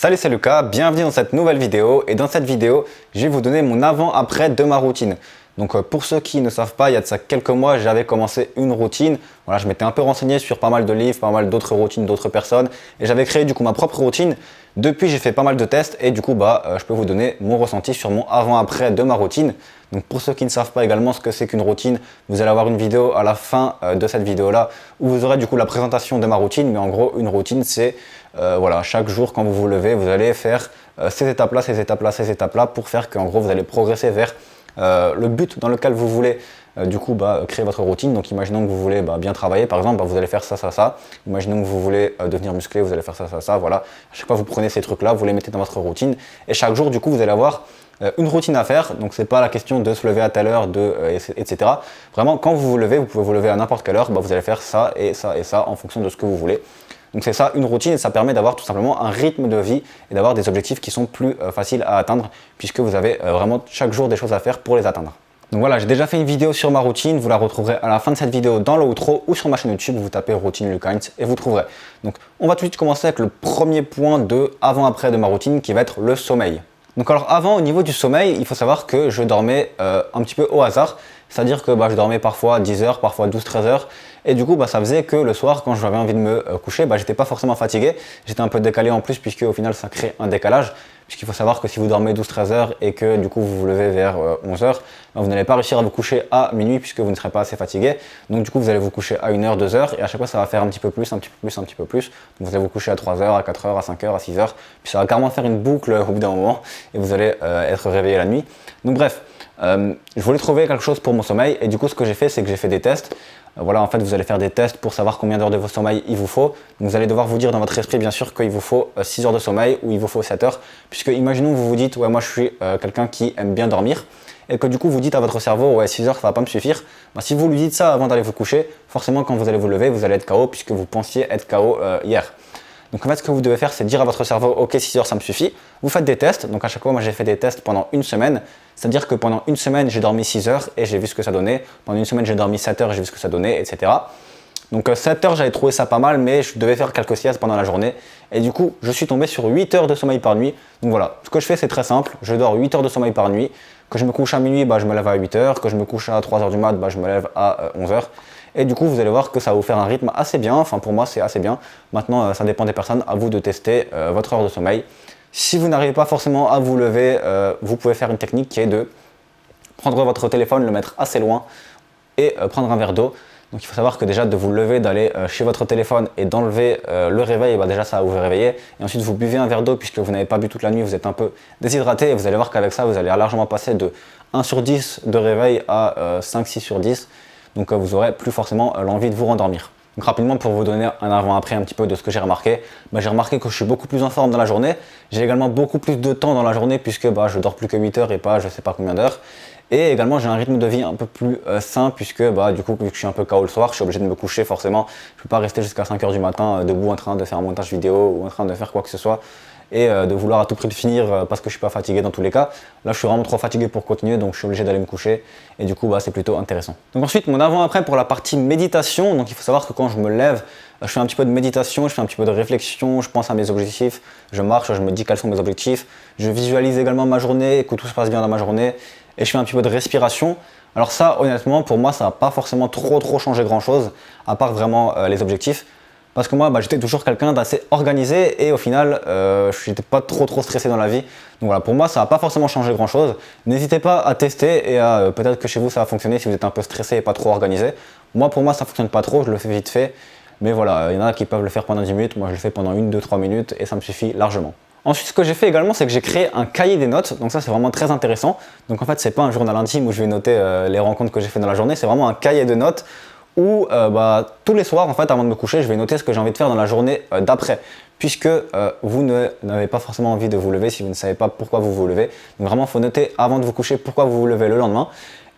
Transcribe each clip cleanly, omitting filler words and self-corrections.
Salut, c'est Lucas, bienvenue dans cette nouvelle vidéo et dans cette vidéo, je vais vous donner mon avant-après de ma routine. Donc pour ceux qui ne savent pas, il y a de ça quelques mois, j'avais commencé une routine. Voilà, je m'étais un peu renseigné sur pas mal de livres, pas mal d'autres routines d'autres personnes et j'avais créé du coup ma propre routine. Depuis, j'ai fait pas mal de tests et du coup, je peux vous donner mon ressenti sur mon avant-après de ma routine. Donc pour ceux qui ne savent pas également ce que c'est qu'une routine, vous allez avoir une vidéo à la fin de cette vidéo-là où vous aurez du coup la présentation de ma routine. Mais en gros, une routine, c'est voilà, chaque jour quand vous vous levez, vous allez faire ces étapes-là, ces étapes-là, ces étapes-là pour faire qu'en gros, vous allez progresser vers le but dans lequel vous voulez créer votre routine. Donc imaginons que vous voulez bien travailler, par exemple, vous allez faire ça, ça, ça. Imaginons que vous voulez devenir musclé, vous allez faire ça, ça, ça. Voilà. À chaque fois, vous prenez ces trucs-là, vous les mettez dans votre routine. Et chaque jour, du coup, vous allez avoir une routine à faire. Donc c'est pas la question de se lever à telle heure, etc. Vraiment, quand vous vous levez, vous pouvez vous lever à n'importe quelle heure, vous allez faire ça et ça et ça en fonction de ce que vous voulez. Donc c'est ça, une routine, et ça permet d'avoir tout simplement un rythme de vie et d'avoir des objectifs qui sont plus faciles à atteindre puisque vous avez vraiment chaque jour des choses à faire pour les atteindre. Donc voilà, j'ai déjà fait une vidéo sur ma routine, vous la retrouverez à la fin de cette vidéo dans le outro ou sur ma chaîne YouTube, vous tapez routine Lucas Heinz et vous trouverez. Donc on va tout de suite commencer avec le premier point de avant-après de ma routine qui va être le sommeil. Donc alors avant, au niveau du sommeil, il faut savoir que je dormais un petit peu au hasard, c'est-à-dire que je dormais parfois 10 heures, parfois 12-13 heures, et du coup ça faisait que le soir, quand j'avais envie de me coucher, j'étais pas forcément fatigué, j'étais un peu décalé en plus puisque au final ça crée un décalage, puisqu'il faut savoir que si vous dormez 12-13 heures et que du coup vous vous levez vers 11 heures, vous n'allez pas réussir à vous coucher à minuit puisque vous ne serez pas assez fatigué, donc du coup vous allez vous coucher à 1 heure, 2 heures, et à chaque fois ça va faire un petit peu plus, un petit peu plus, un petit peu plus, donc vous allez vous coucher à 3 heures, à 4 heures, à 5 heures, à 6 heures, puis ça va carrément faire une boucle au bout d'un moment, et vous allez être réveillé la nuit. Donc bref, je voulais trouver quelque chose pour mon sommeil, et du coup ce que j'ai fait, c'est que j'ai fait des tests. Voilà, en fait, vous allez faire des tests pour savoir combien d'heures de votre sommeil il vous faut. Donc, vous allez devoir vous dire dans votre esprit, bien sûr, qu'il vous faut 6 heures de sommeil ou il vous faut 7 heures. Puisque, imaginons que vous vous dites, ouais, moi je suis quelqu'un qui aime bien dormir. Et que du coup, vous dites à votre cerveau, ouais, 6 heures, ça va pas me suffire. Si vous lui dites ça avant d'aller vous coucher, forcément, quand vous allez vous lever, vous allez être KO puisque vous pensiez être KO hier. Donc en fait, ce que vous devez faire, c'est dire à votre cerveau, ok, 6 heures, ça me suffit. Vous faites des tests. Donc à chaque fois, moi j'ai fait des tests pendant une semaine. C'est-à-dire que pendant une semaine, j'ai dormi 6 heures et j'ai vu ce que ça donnait. Pendant une semaine, j'ai dormi 7 heures et j'ai vu ce que ça donnait, etc. Donc 7 heures, j'avais trouvé ça pas mal, mais je devais faire quelques siestes pendant la journée. Et du coup, je suis tombé sur 8 heures de sommeil par nuit. Donc voilà, ce que je fais, c'est très simple. Je dors 8 heures de sommeil par nuit. Que je me couche à minuit, je me lève à 8 heures. Que je me couche à 3 heures du mat, je me lève à 11 heures. Et du coup, vous allez voir que ça va vous faire un rythme assez bien. Enfin, pour moi, c'est assez bien. Maintenant, ça dépend des personnes. À vous de tester votre heure de sommeil. Si vous n'arrivez pas forcément à vous lever, vous pouvez faire une technique qui est de prendre votre téléphone, le mettre assez loin et prendre un verre d'eau. Donc, il faut savoir que déjà, de vous lever, d'aller chez votre téléphone et d'enlever le réveil, déjà, ça va vous réveiller. Et ensuite, vous buvez un verre d'eau puisque vous n'avez pas bu toute la nuit, vous êtes un peu déshydraté. Et vous allez voir qu'avec ça, vous allez largement passer de 1 sur 10 de réveil à 5-6 sur 10. Donc vous aurez plus forcément l'envie de vous rendormir. Donc rapidement, pour vous donner un avant-après un petit peu de ce que j'ai remarqué, j'ai remarqué que je suis beaucoup plus en forme dans la journée. J'ai également beaucoup plus de temps dans la journée puisque je dors plus que 8 heures et pas je sais pas combien d'heures. Et également j'ai un rythme de vie un peu plus sain puisque du coup vu que je suis un peu KO le soir, je suis obligé de me coucher forcément. Je ne peux pas rester jusqu'à 5 heures du matin debout en train de faire un montage vidéo ou en train de faire quoi que ce soit. Et de vouloir à tout prix le finir parce que je suis pas fatigué dans tous les cas. Là je suis vraiment trop fatigué pour continuer, donc je suis obligé d'aller me coucher et du coup c'est plutôt intéressant. Donc ensuite mon avant-après pour la partie méditation, donc il faut savoir que quand je me lève, je fais un petit peu de méditation, je fais un petit peu de réflexion, je pense à mes objectifs, je marche, je me dis quels sont mes objectifs, je visualise également ma journée, que tout se passe bien dans ma journée et je fais un petit peu de respiration. Alors ça honnêtement pour moi ça n'a pas forcément trop changé grand chose à part vraiment les objectifs. Parce que moi, j'étais toujours quelqu'un d'assez organisé et au final, je n'étais pas trop stressé dans la vie. Donc voilà, pour moi, ça n'a pas forcément changé grand chose. N'hésitez pas à tester et peut-être que chez vous, ça va fonctionner si vous êtes un peu stressé et pas trop organisé. Moi, pour moi, ça ne fonctionne pas trop, je le fais vite fait. Mais voilà, il y en a qui peuvent le faire pendant 10 minutes. Moi, je le fais pendant 1, 2, 3 minutes et ça me suffit largement. Ensuite, ce que j'ai fait également, c'est que j'ai créé un cahier des notes. Donc ça, c'est vraiment très intéressant. Donc en fait, c'est pas un journal intime où je vais noter les rencontres que j'ai fait dans la journée. C'est vraiment un cahier de notes où tous les soirs en fait avant de me coucher je vais noter ce que j'ai envie de faire dans la journée d'après puisque vous n'avez pas forcément envie de vous lever si vous ne savez pas pourquoi vous vous levez. Donc vraiment il faut noter avant de vous coucher pourquoi vous vous levez le lendemain.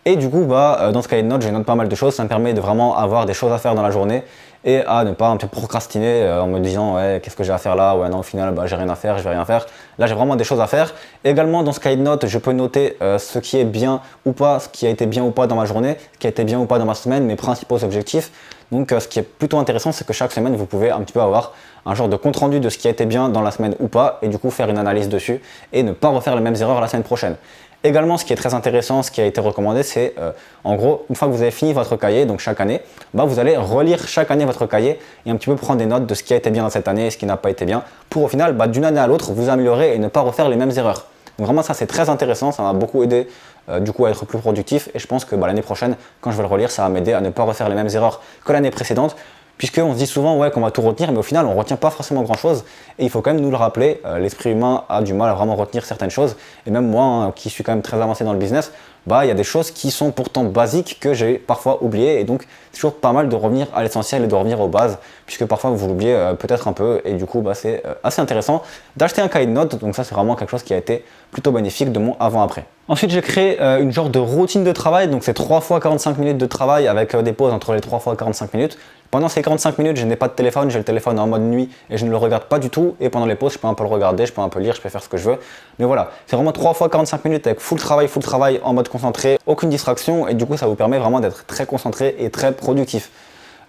Et du coup, dans ce cahier de notes, je note pas mal de choses. Ça me permet de vraiment avoir des choses à faire dans la journée et à ne pas un peu procrastiner en me disant ouais, qu'est-ce que j'ai à faire là? Ouais, non, au final, j'ai rien à faire, je vais rien faire. Là, j'ai vraiment des choses à faire. Également, dans ce cahier de notes, je peux noter ce qui est bien ou pas, ce qui a été bien ou pas dans ma journée, ce qui a été bien ou pas dans ma semaine, mes principaux objectifs. Donc, ce qui est plutôt intéressant, c'est que chaque semaine, vous pouvez un petit peu avoir un genre de compte rendu de ce qui a été bien dans la semaine ou pas, et du coup faire une analyse dessus et ne pas refaire les mêmes erreurs la semaine prochaine. Également, ce qui est très intéressant, ce qui a été recommandé, c'est en gros, une fois que vous avez fini votre cahier, donc chaque année, vous allez relire chaque année votre cahier et un petit peu prendre des notes de ce qui a été bien dans cette année et ce qui n'a pas été bien, pour au final, d'une année à l'autre, vous améliorer et ne pas refaire les mêmes erreurs. Donc vraiment, ça c'est très intéressant, ça m'a beaucoup aidé du coup à être plus productif, et je pense que l'année prochaine, quand je vais le relire, ça va m'aider à ne pas refaire les mêmes erreurs que l'année précédente, puisqu'on se dit souvent ouais, qu'on va tout retenir, mais au final on ne retient pas forcément grand chose, et il faut quand même nous le rappeler, l'esprit humain a du mal à vraiment retenir certaines choses, et même moi qui suis quand même très avancé dans le business, il y a des choses qui sont pourtant basiques que j'ai parfois oubliées, et donc c'est toujours pas mal de revenir à l'essentiel et de revenir aux bases, puisque parfois vous l'oubliez peut-être un peu, et du coup c'est assez intéressant d'acheter un cahier de notes, donc ça c'est vraiment quelque chose qui a été plutôt bénéfique de mon avant-après. Ensuite j'ai créé une genre de routine de travail, donc c'est 3 fois 45 minutes de travail avec des pauses entre les 3 fois 45 minutes. Pendant ces 45 minutes, je n'ai pas de téléphone, j'ai le téléphone en mode nuit et je ne le regarde pas du tout. Et pendant les pauses, je peux un peu le regarder, je peux un peu lire, je peux faire ce que je veux. Mais voilà, c'est vraiment 3 fois 45 minutes avec full travail en mode concentré, aucune distraction. Et du coup, ça vous permet vraiment d'être très concentré et très productif.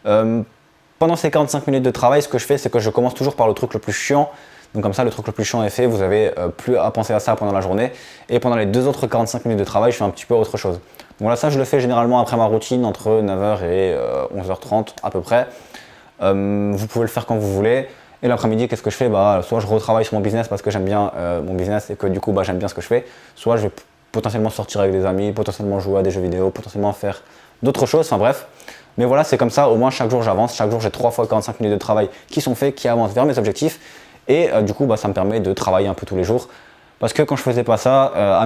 Pendant ces 45 minutes de travail, ce que je fais, c'est que je commence toujours par le truc le plus chiant. Donc comme ça, le truc le plus chiant est fait, vous avez plus à penser à ça pendant la journée. Et pendant les 2 autres 45 minutes de travail, je fais un petit peu autre chose. Donc là, ça, je le fais généralement après ma routine, entre 9h et 11h30 à peu près. Vous pouvez le faire quand vous voulez. Et l'après-midi, qu'est-ce que je fais? Soit je retravaille sur mon business parce que j'aime bien mon business et que du coup, j'aime bien ce que je fais. Soit je vais potentiellement sortir avec des amis, potentiellement jouer à des jeux vidéo, potentiellement faire d'autres choses, enfin bref. Mais voilà, c'est comme ça, au moins chaque jour j'avance. Chaque jour, j'ai 3 fois 45 minutes de travail qui sont faits, qui avancent vers mes objectifs. Et du coup, ça me permet de travailler un peu tous les jours. Parce que quand je faisais pas ça,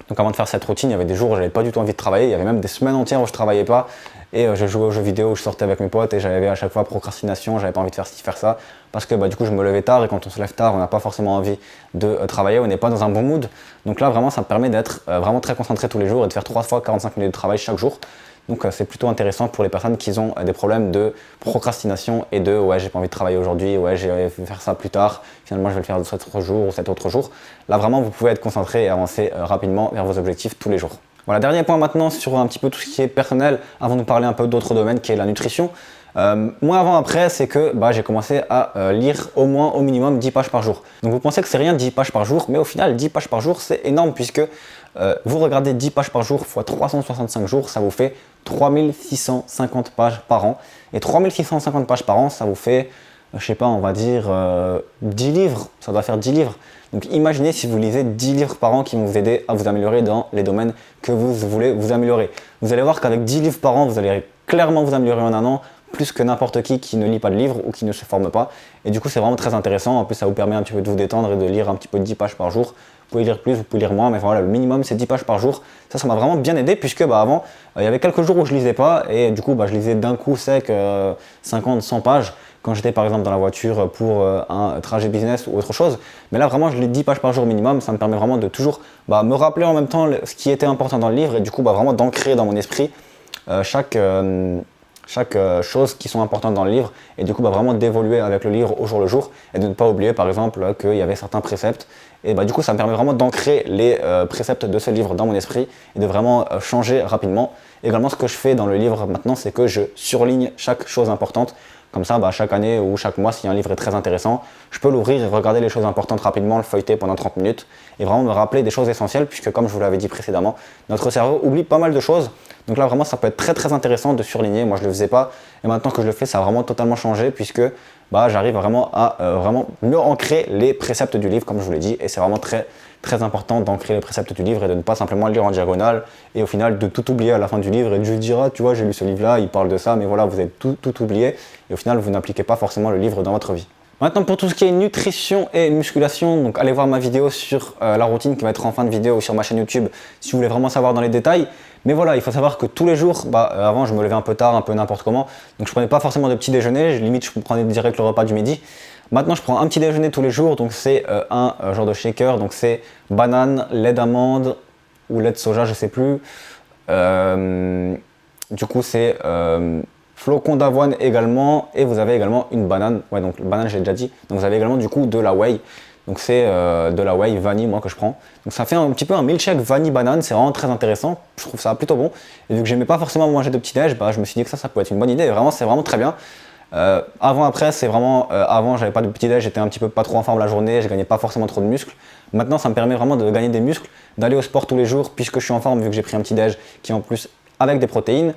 donc avant de faire cette routine, il y avait des jours où j'avais pas du tout envie de travailler. Il y avait même des semaines entières où je travaillais pas. Et je jouais aux jeux vidéo, où je sortais avec mes potes et j'avais à chaque fois procrastination, j'avais pas envie de faire ci, faire ça. Parce que du coup, je me levais tard et quand on se lève tard, on n'a pas forcément envie de travailler, on n'est pas dans un bon mood. Donc là, vraiment, ça me permet d'être vraiment très concentré tous les jours et de faire 3 fois 45 minutes de travail chaque jour. Donc c'est plutôt intéressant pour les personnes qui ont des problèmes de procrastination et de ouais, j'ai pas envie de travailler aujourd'hui, ouais, je vais faire ça plus tard, finalement je vais le faire cet autre jour ou cet autre jour. Là vraiment vous pouvez être concentré et avancer rapidement vers vos objectifs tous les jours. Voilà, dernier point maintenant sur un petit peu tout ce qui est personnel avant de parler un peu d'autres domaines qui est la nutrition. Moi avant après c'est que j'ai commencé à lire au minimum 10 pages par jour. Donc vous pensez que c'est rien 10 pages par jour, mais au final 10 pages par jour c'est énorme puisque vous regardez 10 pages par jour x 365 jours, ça vous fait 3650 pages par an. Et 3650 pages par an, ça vous fait, je sais pas, on va dire 10 livres, ça doit faire 10 livres. Donc imaginez si vous lisez 10 livres par an qui vont vous aider à vous améliorer dans les domaines que vous voulez vous améliorer. Vous allez voir qu'avec 10 livres par an, vous allez clairement vous améliorer en un an, plus que n'importe qui ne lit pas de livres ou qui ne se forme pas. Et du coup, c'est vraiment très intéressant. En plus, ça vous permet un petit peu de vous détendre et de lire un petit peu 10 pages par jour. Vous pouvez lire plus, vous pouvez lire moins, mais voilà, le minimum, c'est 10 pages par jour. Ça m'a vraiment bien aidé puisque avant, il y avait quelques jours où je lisais pas et du coup, je lisais d'un coup sec 50, 100 pages quand j'étais par exemple dans la voiture pour un trajet business ou autre chose. Mais là, vraiment, je lis 10 pages par jour minimum. Ça me permet vraiment de toujours me rappeler en même temps ce qui était important dans le livre et du coup, vraiment d'ancrer dans mon esprit chaque chose qui sont importantes dans le livre et du coup vraiment d'évoluer avec le livre au jour le jour et de ne pas oublier par exemple qu'il y avait certains préceptes et du coup ça me permet vraiment d'ancrer les préceptes de ce livre dans mon esprit et de vraiment changer rapidement. Également ce que je fais dans le livre maintenant c'est que je surligne chaque chose importante. Comme ça, chaque année ou chaque mois, si un livre est très intéressant, je peux l'ouvrir et regarder les choses importantes rapidement, le feuilleter pendant 30 minutes et vraiment me rappeler des choses essentielles puisque comme je vous l'avais dit précédemment, notre cerveau oublie pas mal de choses. Donc là, vraiment, ça peut être très très intéressant de surligner. Moi, je ne le faisais pas et maintenant que je le fais, ça a vraiment totalement changé puisque j'arrive vraiment à vraiment mieux ancrer les préceptes du livre comme je vous l'ai dit et c'est vraiment très très important d'ancrer les préceptes du livre et de ne pas simplement le lire en diagonale et au final de tout oublier à la fin du livre et de juste dire ah, tu vois j'ai lu ce livre là, il parle de ça mais voilà vous avez tout oublié et au final vous n'appliquez pas forcément le livre dans votre vie. Maintenant pour tout ce qui est nutrition et musculation, donc allez voir ma vidéo sur la routine qui va être en fin de vidéo sur ma chaîne YouTube si vous voulez vraiment savoir dans les détails. Mais voilà, il faut savoir que tous les jours, avant je me levais un peu tard, un peu n'importe comment, donc je prenais pas forcément de petit déjeuner, limite je prenais direct le repas du midi. Maintenant je prends un petit déjeuner tous les jours, donc c'est un genre de shaker, donc c'est banane, lait d'amande ou lait de soja, je sais plus. Du coup c'est flocons d'avoine également et vous avez également une banane, ouais donc banane j'ai déjà dit, donc vous avez également du coup de la whey. Donc c'est de la whey vanille moi que je prends. Donc ça fait un petit peu un milkshake vanille banane, c'est vraiment très intéressant, je trouve ça plutôt bon. Et vu que j'aimais pas forcément manger de petit déj, je me suis dit que ça pouvait être une bonne idée et vraiment c'est vraiment très bien. Avant, après, c'est vraiment, avant j'avais pas de petit déj, j'étais un petit peu pas trop en forme la journée, je gagnais pas forcément trop de muscles. Maintenant ça me permet vraiment de gagner des muscles, d'aller au sport tous les jours puisque je suis en forme vu que j'ai pris un petit déj qui est en plus avec des protéines.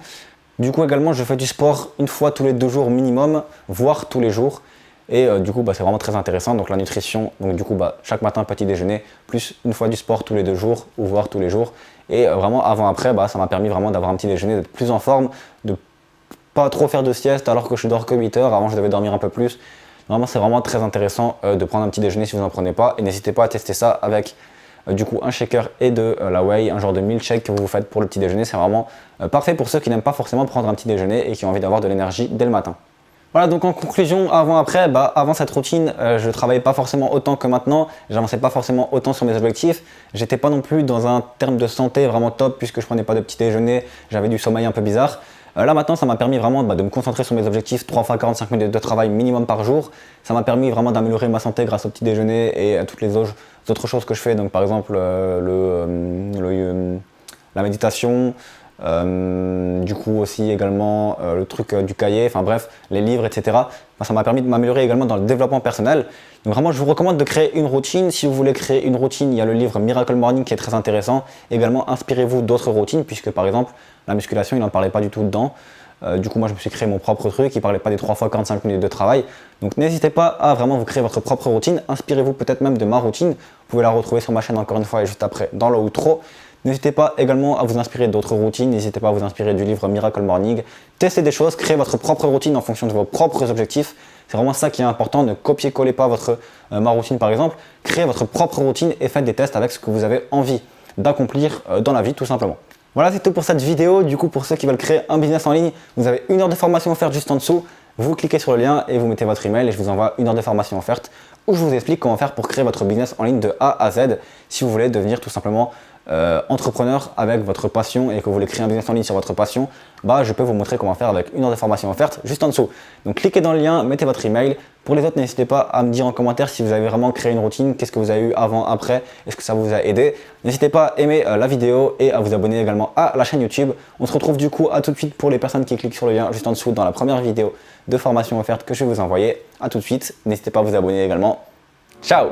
Du coup également je fais du sport une fois tous les 2 jours minimum, voire tous les jours. Et du coup c'est vraiment très intéressant. Donc la nutrition, donc du coup chaque matin petit déjeuner, plus une fois du sport tous les 2 jours ou voire tous les jours. Et vraiment avant après ça m'a permis vraiment d'avoir un petit déjeuner, d'être plus en forme, de pas trop faire de sieste alors que je dors que 8 heures, avant je devais dormir un peu plus. Vraiment c'est vraiment très intéressant de prendre un petit déjeuner si vous n'en prenez pas. Et n'hésitez pas à tester ça avec du coup un shaker et de la whey, un genre de milkshake que vous faites pour le petit déjeuner. C'est vraiment parfait pour ceux qui n'aiment pas forcément prendre un petit déjeuner et qui ont envie d'avoir de l'énergie dès le matin. Voilà, donc en conclusion, avant-après, avant cette routine, je ne travaillais pas forcément autant que maintenant, j'avançais pas forcément autant sur mes objectifs, j'étais pas non plus dans un terme de santé vraiment top puisque je prenais pas de petit déjeuner, j'avais du sommeil un peu bizarre. Là maintenant, ça m'a permis vraiment de me concentrer sur mes objectifs, 3 fois 45 minutes de travail minimum par jour. Ça m'a permis vraiment d'améliorer ma santé grâce au petit déjeuner et à toutes les autres choses que je fais, donc par exemple la méditation, du coup aussi également le truc du cahier, enfin bref, les livres, etc. Ça m'a permis de m'améliorer également dans le développement personnel. Donc vraiment, je vous recommande de créer une routine. Si vous voulez créer une routine, il y a le livre Miracle Morning qui est très intéressant. Également, inspirez-vous d'autres routines, puisque par exemple, la musculation, il n'en parlait pas du tout dedans. Du coup, moi, je me suis créé mon propre truc. Il ne parlait pas des 3 fois 45 minutes de travail. Donc n'hésitez pas à vraiment vous créer votre propre routine. Inspirez-vous peut-être même de ma routine. Vous pouvez la retrouver sur ma chaîne encore une fois et juste après dans l'outro. N'hésitez pas également à vous inspirer d'autres routines, n'hésitez pas à vous inspirer du livre Miracle Morning. Testez des choses, créez votre propre routine en fonction de vos propres objectifs. C'est vraiment ça qui est important, ne copiez-collez pas ma routine par exemple. Créez votre propre routine et faites des tests avec ce que vous avez envie d'accomplir dans la vie tout simplement. Voilà, c'est tout pour cette vidéo. Du coup, pour ceux qui veulent créer un business en ligne, vous avez 1 heure de formation offerte juste en dessous. Vous cliquez sur le lien et vous mettez votre email et je vous envoie 1 heure de formation offerte où je vous explique comment faire pour créer votre business en ligne de A à Z si vous voulez devenir tout simplement entrepreneur avec votre passion et que vous voulez créer un business en ligne sur votre passion, je peux vous montrer comment faire avec 1 heure de formation offerte juste en dessous. Donc cliquez dans le lien, mettez votre email. Pour les autres, n'hésitez pas à me dire en commentaire si vous avez vraiment créé une routine, qu'est-ce que vous avez eu avant, après, est-ce que ça vous a aidé. N'hésitez pas à aimer la vidéo et à vous abonner également à la chaîne YouTube. On se retrouve du coup à tout de suite pour les personnes qui cliquent sur le lien juste en dessous dans la première vidéo de formation offerte que je vais vous envoyer. À tout de suite, n'hésitez pas à vous abonner également. Ciao!